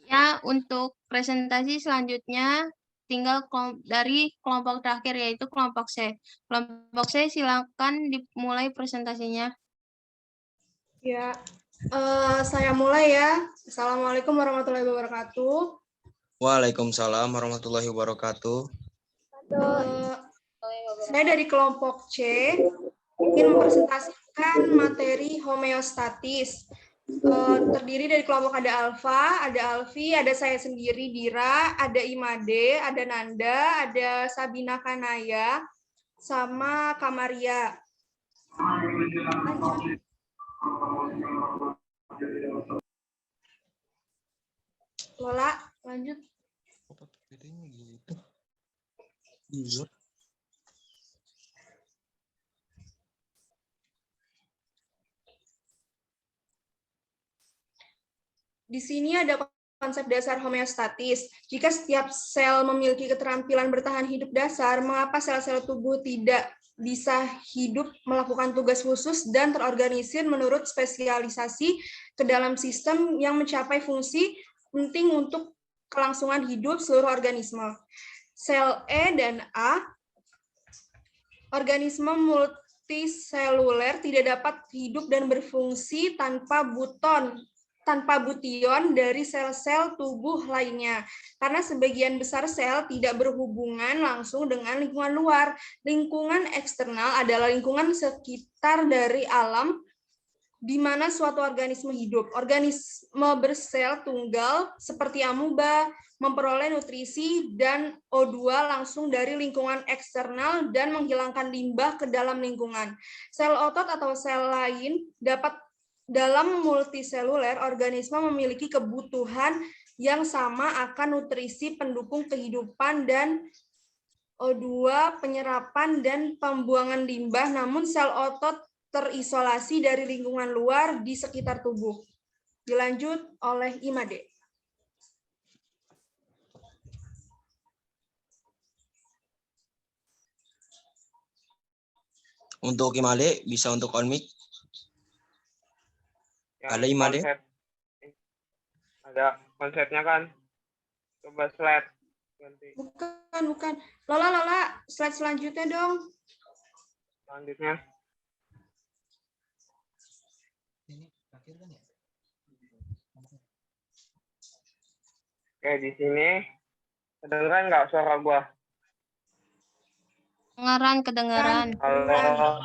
Ya, untuk presentasi selanjutnya tinggal dari kelompok terakhir, yaitu kelompok C. Kelompok C, silakan dimulai presentasinya. Ya, saya mulai ya. Assalamualaikum warahmatullahi wabarakatuh. Waalaikumsalam warahmatullahi wabarakatuh. Saya dari kelompok C ingin mempresentasikan materi homeostatis. Terdiri dari kelompok ada Alfa, ada Alfi, ada saya sendiri Dira, ada Imade, ada Nanda, ada Sabina Kanaya, sama Kamaria. Lola, lanjut. Di sini ada konsep dasar homeostatis. Jika setiap sel memiliki keterampilan bertahan hidup dasar, mengapa sel-sel tubuh tidak bisa hidup melakukan tugas khusus dan terorganisir menurut spesialisasi ke dalam sistem yang mencapai fungsi penting untuk kelangsungan hidup seluruh organisme. Sel E dan A, organisme multiseluler tidak dapat hidup dan berfungsi tanpa bution dari sel-sel tubuh lainnya. Karena sebagian besar sel tidak berhubungan langsung dengan lingkungan luar. Lingkungan eksternal adalah lingkungan sekitar dari alam di mana suatu organisme hidup. Organisme bersel tunggal seperti amuba memperoleh nutrisi dan O2 langsung dari lingkungan eksternal dan menghilangkan limbah ke dalam lingkungan. Sel otot atau sel lain dapat dalam multiseluler, organisme memiliki kebutuhan yang sama akan nutrisi pendukung kehidupan dan O2 penyerapan dan pembuangan limbah, namun sel otot terisolasi dari lingkungan luar di sekitar tubuh. Dilanjut oleh Imade. Untuk Imade, bisa untuk on mic. Ada Imade? Ada konsepnya kan? Coba slide. Ganti. Bukan. Lola, slide selanjutnya dong. Selanjutnya. Oke, di sini kedengeran nggak suara gua? Kedengaran. Halo.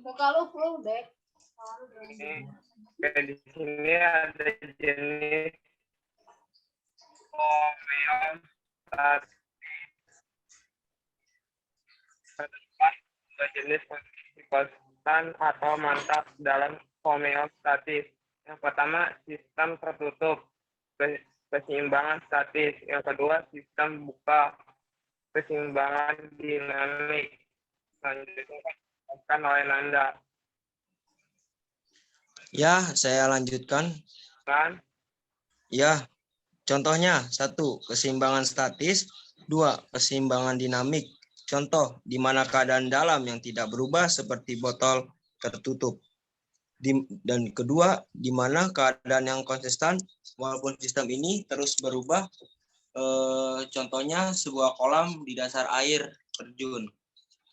Kalau flow back. Oke, di sini ada jenis homeostatis. Ada jenis kondisi konstan atau mantap dalam homeostatis. Yang pertama, sistem tertutup, keseimbangan statis. Yang kedua, sistem buka, keseimbangan dinamik. Selanjutnya akan oleh Nanda. Ya, saya lanjutkan. Kan? Ya, contohnya 1. Keseimbangan statis. 2. Keseimbangan dinamik. Contoh, di mana keadaan dalam yang tidak berubah seperti botol tertutup. Dan kedua, di mana keadaan yang konsisten walaupun sistem ini terus berubah. Contohnya sebuah kolam di dasar air terjun.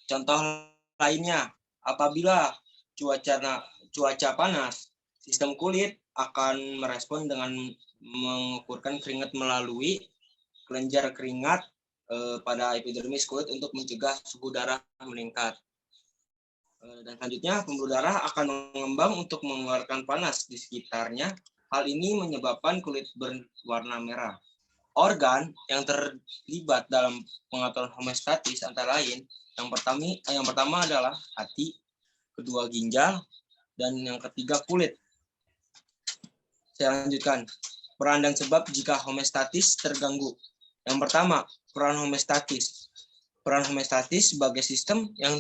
Contoh lainnya, apabila cuaca panas, sistem kulit akan merespon dengan mengukurkan keringat melalui kelenjar keringat pada epidermis kulit untuk mencegah suhu darah meningkat. Dan selanjutnya, pembuluh darah akan mengembang untuk mengeluarkan panas di sekitarnya. Hal ini menyebabkan kulit berwarna merah. Organ yang terlibat dalam pengaturan homeostatis antara lain, yang pertama adalah hati, kedua ginjal, dan yang ketiga kulit. Saya lanjutkan. Peran dan sebab jika homeostatis terganggu. Yang pertama, peran homeostatis. Peran homeostatis sebagai sistem yang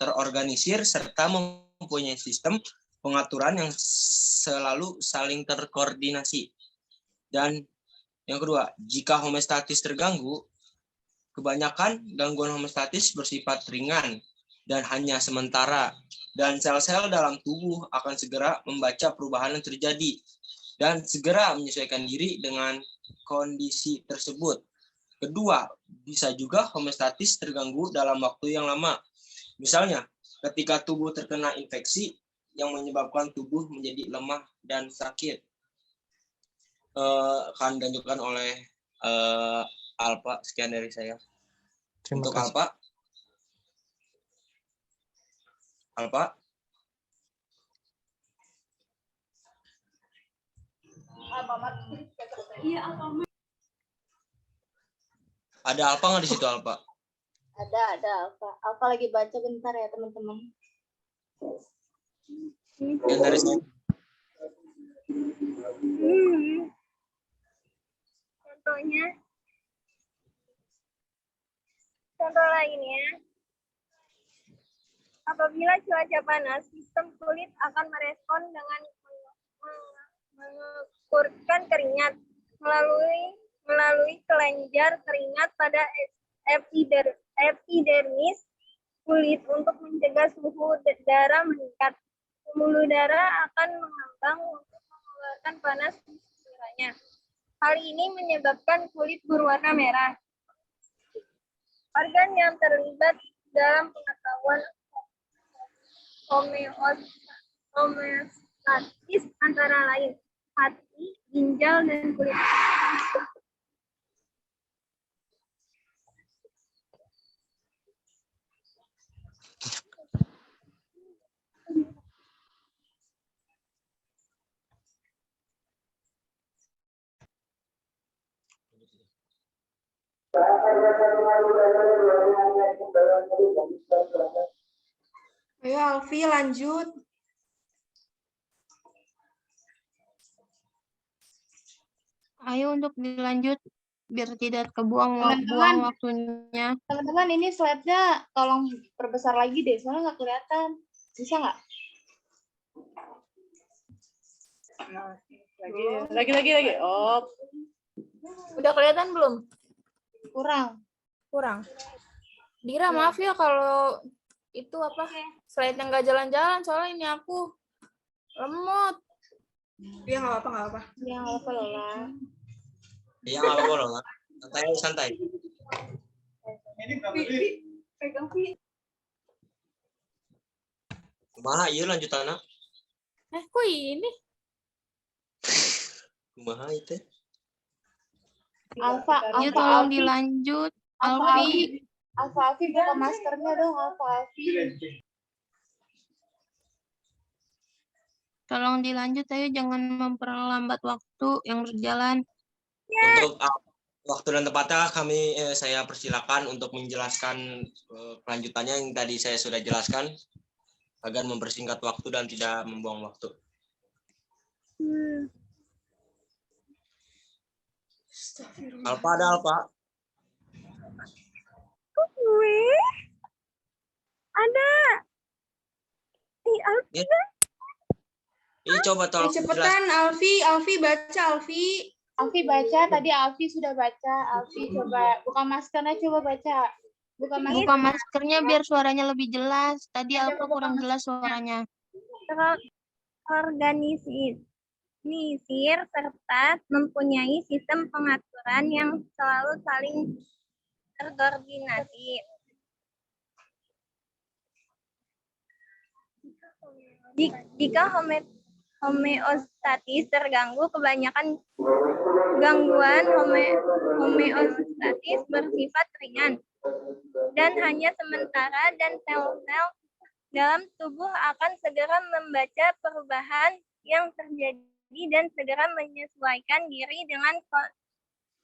terorganisir serta mempunyai sistem pengaturan yang selalu saling terkoordinasi. Dan yang kedua, jika homeostatis terganggu, kebanyakan gangguan homeostatis bersifat ringan dan hanya sementara. dan sel-sel dalam tubuh akan segera membaca perubahan yang terjadi dan segera menyesuaikan diri dengan kondisi tersebut. Kedua, bisa juga homeostatis terganggu dalam waktu yang lama. Misalnya, ketika tubuh terkena infeksi yang menyebabkan tubuh menjadi lemah dan sakit. Akan dilanjutkan oleh Alpa. Sekian dari saya. Terima Untuk kasih. Alpa. Ada Alpa nggak di situ, Alpa? Ada Alfa. Alfa lagi baca, bentar ya teman-teman. Yang dari saya. Contoh lainnya, apabila cuaca panas, sistem kulit akan merespon dengan mengukurkan keringat melalui kelenjar keringat pada epidermis kulit untuk mencegah suhu darah meningkat. Pembuluh darah akan mengambang untuk mengeluarkan panas di sekiranya. Hal ini menyebabkan kulit berwarna merah. Organ yang terlibat dalam pengetahuan homeostatis antara lain hati, ginjal, dan kulit. Ayo Alfi lanjut. Ayo untuk dilanjut biar tidak kebuang Teman-teman. waktunya. Teman-teman, ini slide-nya tolong perbesar lagi deh, soalnya nggak kelihatan. Bisa nggak? Lagi. Oh, Udah kelihatan belum? kurang. Dira, maaf ya kalau itu apa slide-nya nggak jalan-jalan, soalnya ini aku lemot. Ya nggak apa-apa. Ya, nggak apa-apa Lola. Iya, nggak apa-apa loh. Santai. Pegang Vi. Kumaha iya lanjut anak. Kok ini? Kumaha itu? Ayo tolong dilanjut. Alfi. Alfi buka maskernya dong, Alfi. Tolong dilanjut, ayo jangan memperlambat waktu yang berjalan. Untuk waktu dan tempatnya saya persilakan untuk menjelaskan kelanjutannya yang tadi saya sudah jelaskan agar mempersingkat waktu dan tidak membuang waktu. Alpa ada Alpa? Gue ada. Ya. Iya coba tolong Cepetan Alfi baca Alfi. Alfi baca, tadi Alfi sudah baca. Alfi coba buka maskernya, coba baca. Buka maskernya biar suaranya lebih jelas. Tadi Alfa kurang jelas suaranya. Organisir serta mempunyai sistem pengaturan yang selalu saling terkoordinasi. Jika homeostatis terganggu, kebanyakan gangguan homeostatis bersifat ringan dan hanya sementara, dan sel-sel dalam tubuh akan segera membaca perubahan yang terjadi dan segera menyesuaikan diri dengan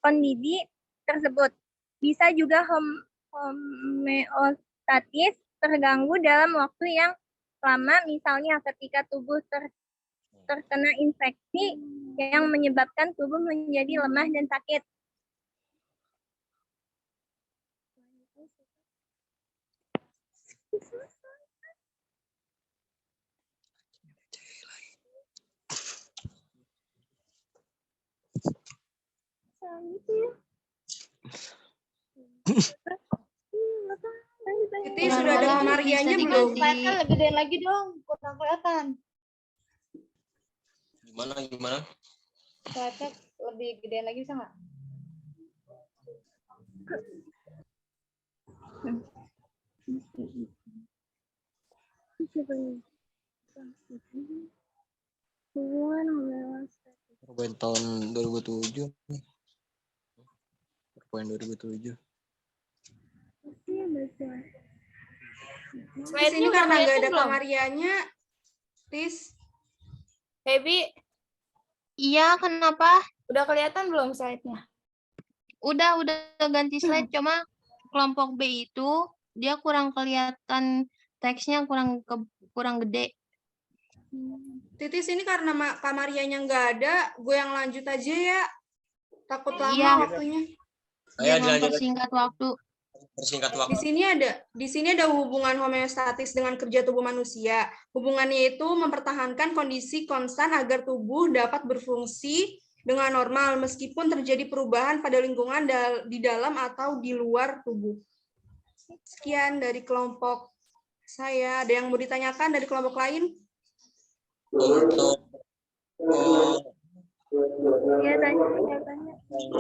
kondisi tersebut. Bisa juga homeostatis terganggu dalam waktu yang lama, misalnya ketika tubuh terkena infeksi yang menyebabkan tubuh menjadi lemah dan sakit. Lanjut ya. Titi, sudah ada Tolong Marianya bisa belum? diganti. Slide-nya lebih gedein lagi dong, kurang kelihatan. Gimana? Slide-nya lebih gedein lagi bisa nggak? PowerPoint tahun 2007. PowerPoint 2007. Di Slide-nya sini udah karena nggak kelihatan ada belum? Marianya, Tis. Feby, Iya, kenapa? udah kelihatan belum slide-nya? Udah ganti slide, cuma kelompok B itu dia kurang kelihatan teksnya kurang gede. Titis, ini karena Kak Marianya nggak ada, gue yang lanjut aja ya. Takut lama Iya. waktunya. Ayo Biar dilanjut. mempersingkat waktu. Persingkat Di waktu. sini ada hubungan homeostatis dengan kerja tubuh manusia. Hubungannya itu mempertahankan kondisi konstan agar tubuh dapat berfungsi dengan normal meskipun terjadi perubahan pada lingkungan di dalam atau di luar tubuh. Sekian dari kelompok saya. Ada yang mau ditanyakan dari kelompok lain? Untuk Ya, tanya.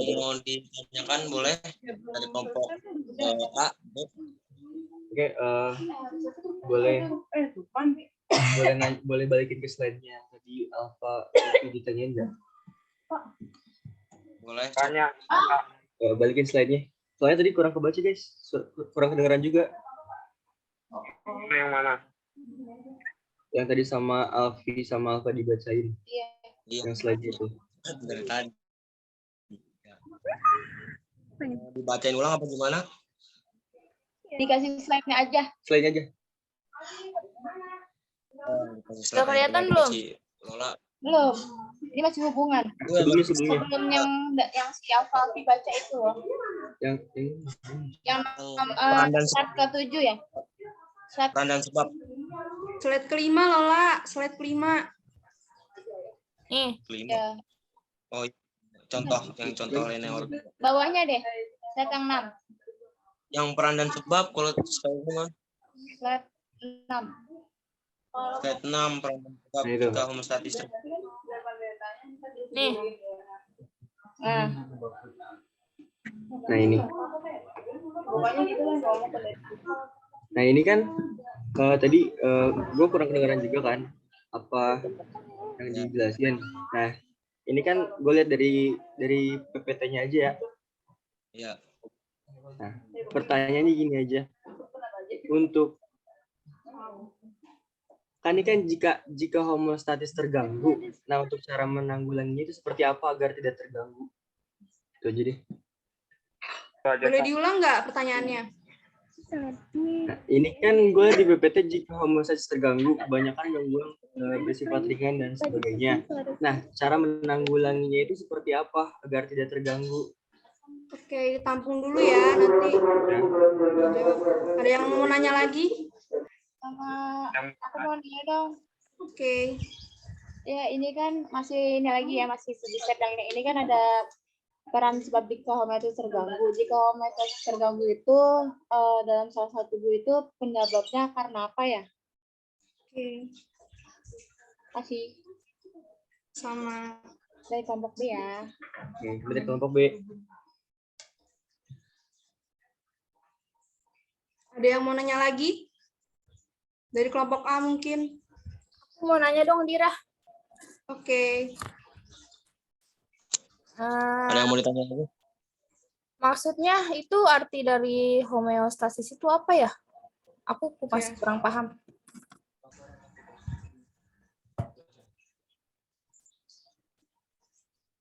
yang mau ditanyakan boleh dari kelompok A. B. Oke, boleh balikin ke slide-nya tadi Alfa itu ditanyain nggak? Boleh. Tanya. Balikin slide-nya. Soalnya tadi kurang kebaca guys, kurang kedengeran juga. Yang mana? Yang tadi sama Alfi sama Alfa dibacain. Iya. Yang slide itu. Dari tadi. Dibacain ulang apa gimana? Dikasih slide-nya aja. Slide-nya aja. Udah kelihatan belum? Lola. Belum. Ini masih hubungan. Sebelumnya. Sebelum yang si Alfalfi baca itu loh. Yang Peran dan Slide ke-7 ya? Slide peran dan sebab. Slide kelima, Lola. Slide kelima. Nih, Kelima. ya. Oh, yang contoh linear. Bawahnya deh. Slide yang 6. Yang peran dan sebab kalau saya mah Slide 6. slide 6 peran dan sebab Nah, itu. jika homeostatis. nih. Nah, Nah ini. pokoknya gitu lah. Nah ini kan tadi gue kurang kedengeran juga kan apa yang dijelasin. Nah ini kan gue lihat dari PPT-nya aja ya. Ya. Nah pertanyaannya gini aja. Untuk kan ini kan jika homeostatis terganggu, nah untuk cara menanggulanginya itu seperti apa agar tidak terganggu? Itu aja deh. Boleh diulang nggak pertanyaannya? Nah, ini kan gue di BPT jika homeostatis terganggu, kebanyakan gangguan bersifat ringan dan sebagainya. Nah, cara menanggulanginya itu seperti apa agar tidak terganggu? Oke, tampung dulu ya nanti. Ada yang mau nanya lagi? Sama aku mau nanya dong. Oke. Ya ini kan masih ini lagi ya, masih di slide yang ini kan ada peran sebab jika homeostatis terganggu. Jika homeostatis terganggu itu dalam salah satu tubuh itu penyebabnya karena apa ya? Oke. Kasih Sama. dari kelompok B ya. Oke, dari kelompok B. Ada yang mau nanya lagi? Dari kelompok A mungkin? Aku mau nanya dong, Dira. Oke. Ada yang mau ditanya lagi? Maksudnya itu arti dari homeostasis itu apa ya? Aku masih kurang paham.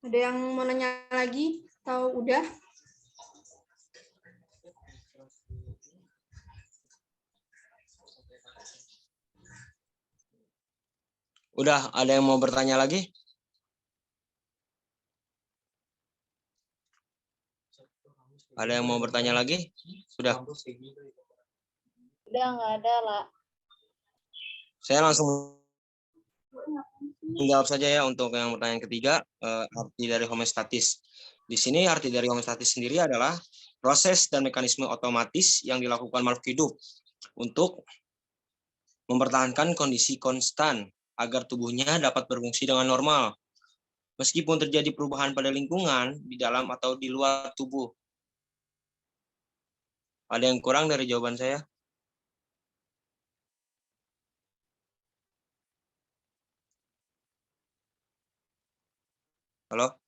Ada yang mau nanya lagi? Atau udah? Udah, ada yang mau bertanya lagi? Ada yang mau bertanya lagi? Sudah. Udah nggak ada lah. Saya langsung menjawab saja ya untuk yang pertanyaan ketiga, arti dari homeostatis. Di sini arti dari homeostatis sendiri adalah proses dan mekanisme otomatis yang dilakukan makhluk hidup untuk mempertahankan kondisi konstan agar tubuhnya dapat berfungsi dengan normal, meskipun terjadi perubahan pada lingkungan di dalam atau di luar tubuh. Ada yang kurang dari jawaban saya? Halo?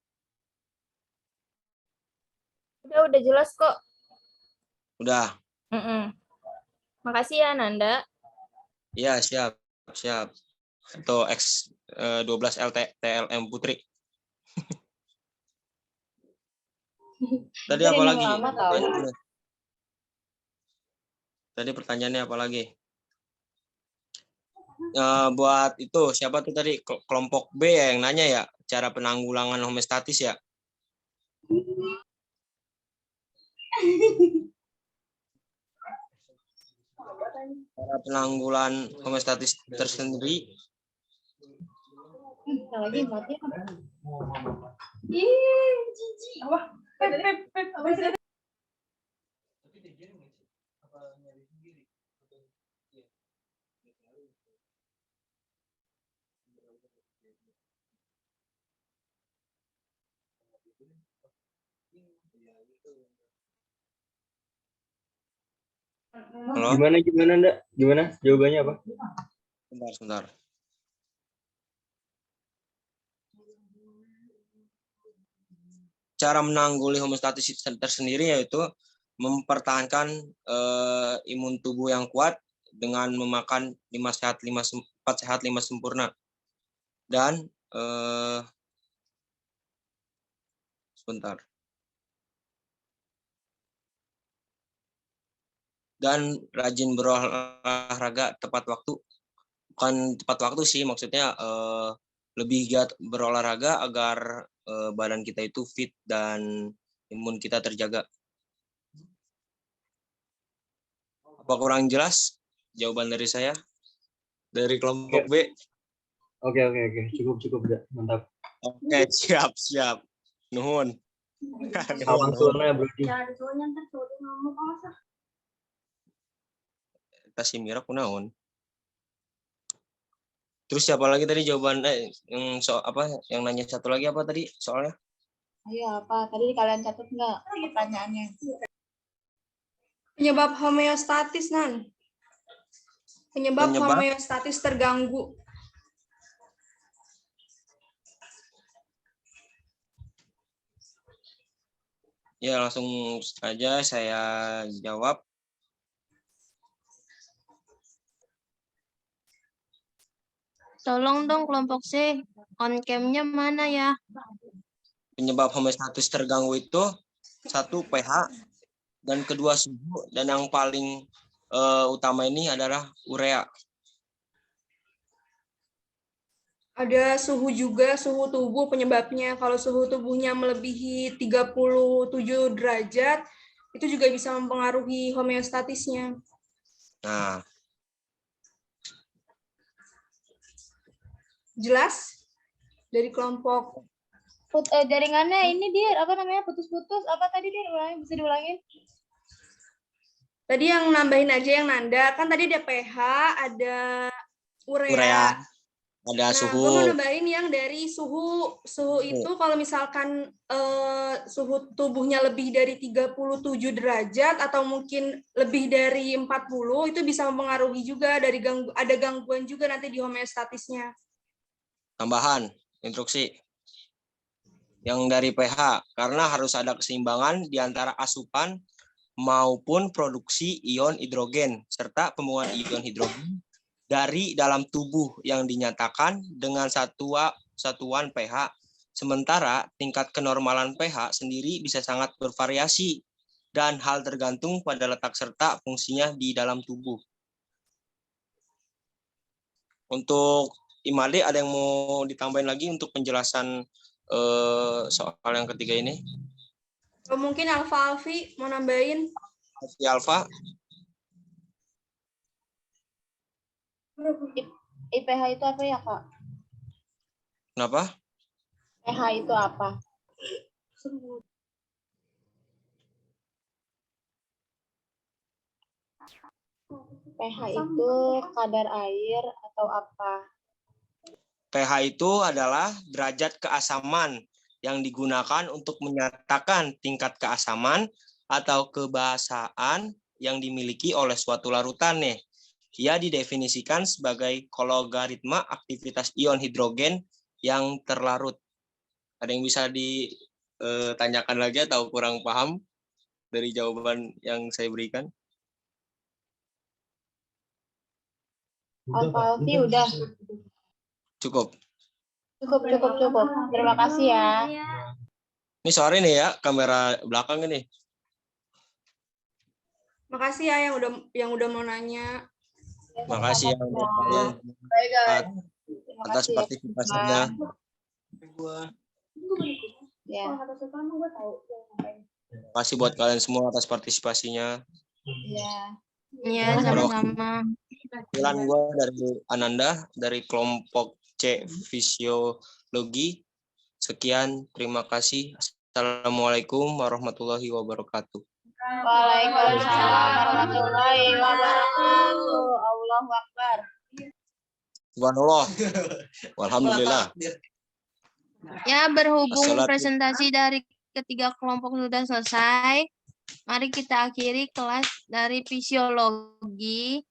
Udah jelas kok. Udah? Makasih ya, Nanda. Iya, siap. Siap. Atau X12 TLM Putri. Tadi apa lagi? Tadi pertanyaannya apa lagi? Buat itu, siapa tuh tadi? Kelompok B ya yang nanya ya? Cara penanggulangan homeostatis ya? Cara penanggulangan homeostatis tersendiri. Lagi mati. Halo? Gimana, Nda? Gimana? Jawabannya apa? Sebentar. Cara menanggulangi homeostatis tersendiri yaitu mempertahankan imun tubuh yang kuat dengan memakan 4 sehat 5 sempurna. Dan sebentar. Dan rajin berolahraga tepat waktu. Bukan tepat waktu sih, maksudnya lebih giat berolahraga agar badan kita itu fit dan imun kita terjaga. Apa kurang jelas jawaban dari saya? Dari kelompok B? Oke. Cukup, Nda. Mantap. Oke, siap. Nuhun. Salam suara, Bro. Kita si Mira kunaon. Terus siapa lagi tadi jawaban yang nanya satu lagi apa tadi soalnya? Ayo apa? Tadi kalian catat nggak pertanyaannya? Penyebab homeostatis, Nan. Penyebab homeostatis terganggu. Ya, langsung saja saya jawab. Tolong dong kelompok C, on cam-nya mana ya? Penyebab homeostatis terganggu itu satu pH dan kedua suhu, dan yang paling utama ini adalah urea. Ada suhu juga, suhu tubuh penyebabnya. Kalau suhu tubuhnya melebihi 37 derajat, itu juga bisa mempengaruhi homeostatisnya. Nah, jelas? Dari kelompok jaringannya ini dia apa namanya putus-putus, apa tadi dia bisa diulangin? Tadi yang nambahin aja yang Nanda, kan tadi ada pH, ada urea. Ada suhu. Gue mau nambahin yang dari suhu. Suhu itu kalau misalkan suhu tubuhnya lebih dari 37 derajat atau mungkin lebih dari 40, itu bisa mempengaruhi juga ada gangguan juga nanti di homeostatisnya. Tambahan, instruksi. Yang dari pH, karena harus ada keseimbangan di antara asupan maupun produksi ion hidrogen, serta pembuangan ion hidrogen dari dalam tubuh yang dinyatakan dengan satuan pH. Sementara tingkat kenormalan pH sendiri bisa sangat bervariasi dan hal tergantung pada letak serta fungsinya di dalam tubuh. Untuk Imade ada yang mau ditambahin lagi untuk penjelasan soal yang ketiga ini? Mungkin Alfi mau nambahin? Alfa. IPH itu apa ya, Kak? Kenapa? pH itu apa? pH itu kadar air atau apa? pH itu adalah derajat keasaman yang digunakan untuk menyatakan tingkat keasaman atau kebasaan yang dimiliki oleh suatu larutan nih. Ia didefinisikan sebagai logaritma aktivitas ion hidrogen yang terlarut. Ada yang bisa ditanyakan lagi atau kurang paham dari jawaban yang saya berikan? Alfi udah. Cukup. Cukup. Terima kasih ya. Ini sore nih ya, kamera belakang ini. Makasih ya yang udah mau nanya. Makasih yang Baik, guys. Terima atas kasih ya. partisipasinya. Ya. Terima kasih buat kalian semua atas partisipasinya. Ya. Iya, sama-sama. Pilihan gue dari Ananda dari kelompok C Fisiologi. Sekian, terima kasih. Assalamualaikum warahmatullahi wabarakatuh. Waalaikumsalam warahmatullahi wabarakatuh. Allahu Akbar. Subhanallah. Alhamdulillah. Ya, berhubung Assalatu. presentasi dari ketiga kelompok sudah selesai, mari kita akhiri kelas dari fisiologi.